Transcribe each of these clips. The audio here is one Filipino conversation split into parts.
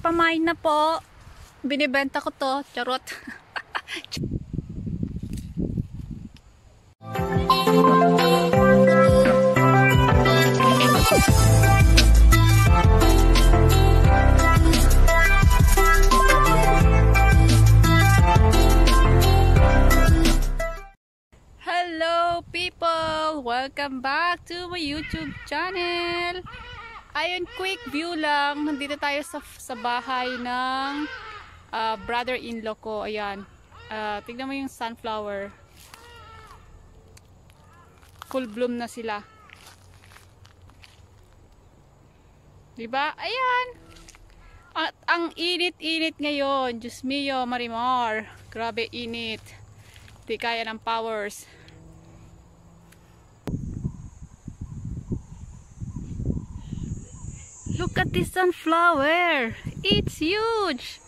pamain na po. Binibenta ko to. Charot. Hello people! Welcome back to my YouTube channel. Ayun, quick view lang. Nandito tayo sa bahay ng brother-in-law ko. Ayan. Tignan mo yung sunflower. Full bloom na sila. Diba? Ayan. At ang init-init ngayon. Diyos mio, Marimar. Grabe init. Di kaya ng powers. Look at this sunflower. It's huge.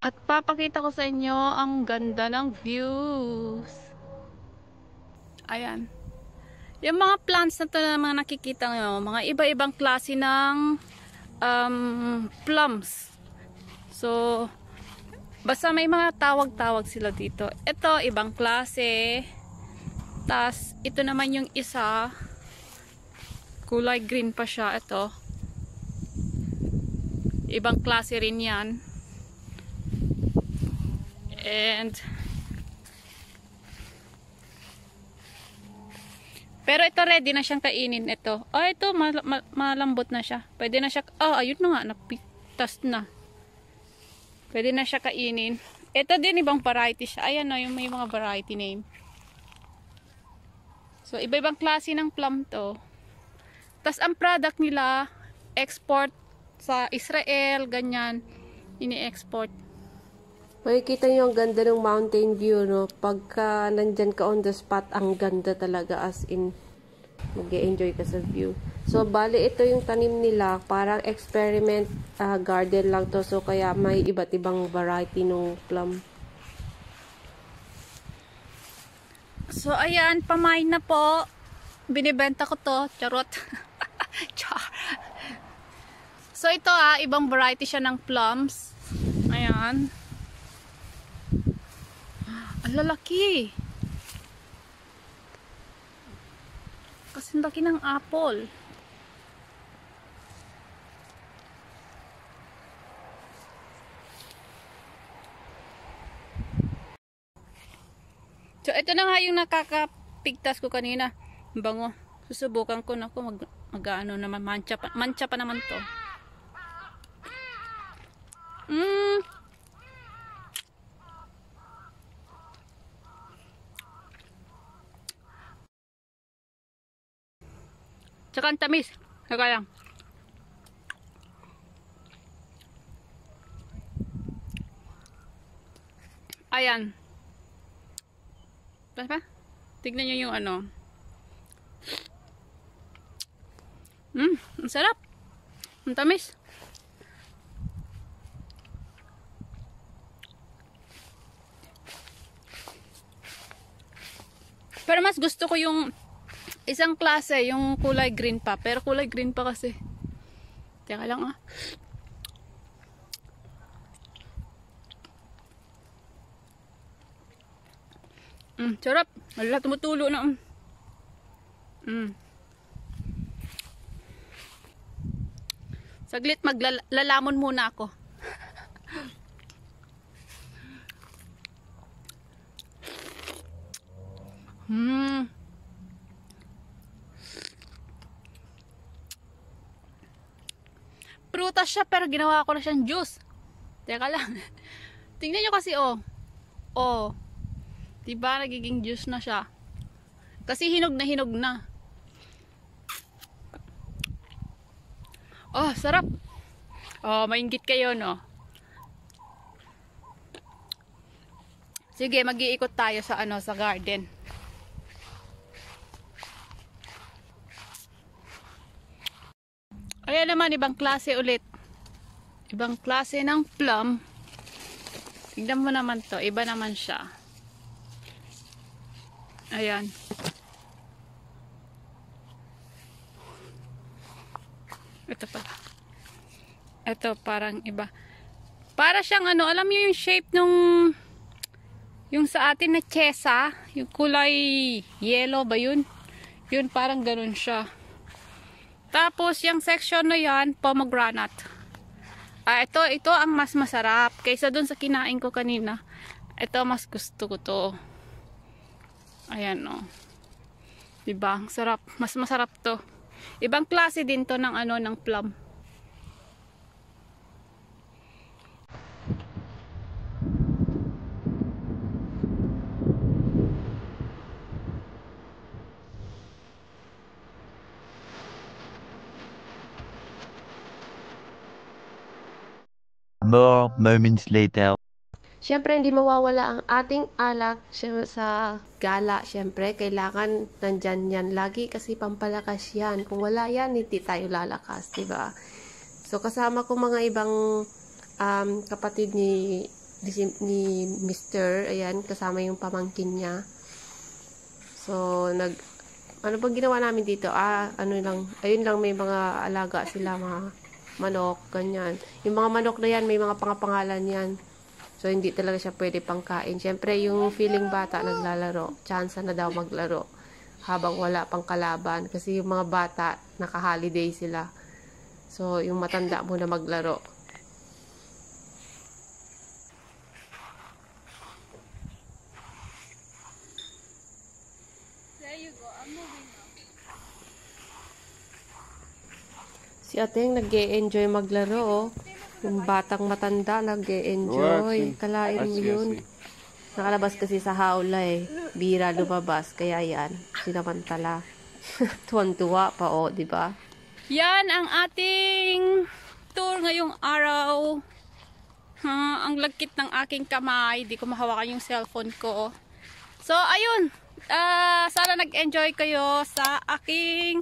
At papakita ko sa inyo ang ganda ng views. Ayan. Yung mga plants na to na mga nakikita nyo, mga iba-ibang klase ng plums. So, basta may mga tawag-tawag sila dito. Ito, ibang klase. Tas, ito naman yung isa. Kulay green pa siya. Ito. Ibang klase rin yan. And pero ito ready na siyang kainin ito. Oh, ito malambot na siya. Pwede na siya. Oh, ayun na nga, napitas na. Pwede na siya kainin. Ito din ibang variety siya. Ayan no, yung may mga variety name. So iba-ibang klase ng plum to. Tas ang product nila export sa Israel, ganyan. Ini-export. Makikita nyo ang ganda ng mountain view, no? Pagka nandyan ka on the spot, ang ganda talaga, as in, mag-e-enjoy ka sa view. So, bali, ito yung tanim nila, parang experiment garden lang to, so kaya may iba't ibang variety ng plum. So, ayan, pamain na po. Binibenta ko to, charot. So ito ibang variety siya ng plums. Ayan. Ang lalaki. Kasing laki ng apple. So ito na nga yung nakakapigtas ko kanina. Bango. Susubukan ko na ako mag-ano naman, mancha pa naman to. Tsaka ang tamis. Saka lang. Ayan. Pa? Tignan nyo yung ano. Ang sarap. Ang tamis. Pero mas gusto ko yung isang klase, yung kulay green pa. Pero kulay green pa kasi. Teka lang sarap. Wala, tumutulo na. Saglit, maglalamon muna ako. Prutas siya pero ginawa ko na siyang juice. Teka lang. Tingnan nyo kasi diba nagiging juice na siya. Kasi hinog na. Sarap. Mainggit kayo, no? Sige, mag-iikot tayo sa sa garden. Ayan naman, ibang klase ulit. Ibang klase ng plum. Tignan mo naman to, iba naman siya. Ayan. Ito pala. Ito parang iba. Para siyang alam niyo yung shape nung yung sa atin na chesa, yung kulay yellow ba yun? Yun parang ganun siya. Tapos yung section na yan, pomegranate. Ito ang mas masarap kaysa dun sa kinain ko kanina. Ito mas gusto ko to. Ayan diba? Sarap. Mas masarap to. Ibang klase din to ng ng plum. More moments later. Siyempre, hindi mawawala ang ating alak sa gala. Siyempre, kailangan nandyan yan lagi kasi pampalakas yan. Kung wala yan, hindi tayo lalakas, diba? So, kasama ko mga ibang kapatid ni Mr. Ayan, kasama yung pamangkin niya. So, ano bang ginawa namin dito? Ayun lang, may mga alaga sila, mga manok, ganyan. Yung mga manok na yan, may mga pangapangalan yan. So, hindi talaga siya pwede pangkain. Siyempre, yung feeling bata naglalaro. Chance na daw maglaro. Habang wala pang kalaban. Kasi yung mga bata, naka-holiday sila. So, yung matanda muna maglaro. There you go. I'm moving now. Si Ateng nag-e-enjoy maglaro, Yung batang matanda nag-e-enjoy. Kalain mo yun. Nakalabas kasi sa hawla Bira lumabas. Kaya yan. Sinamantala. Tuwan-tuwa pa di ba? Yan ang ating tour ngayong araw. Ang lagkit ng aking kamay. Di ko mahawakan yung cellphone ko. So, ayun. Sana nag-enjoy kayo sa aking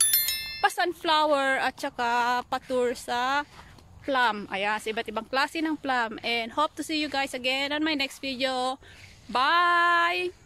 pa-sunflower at saka pa-tour sa plum. Ayan, sa iba't ibang klase ng plum. And hope to see you guys again on my next video. Bye!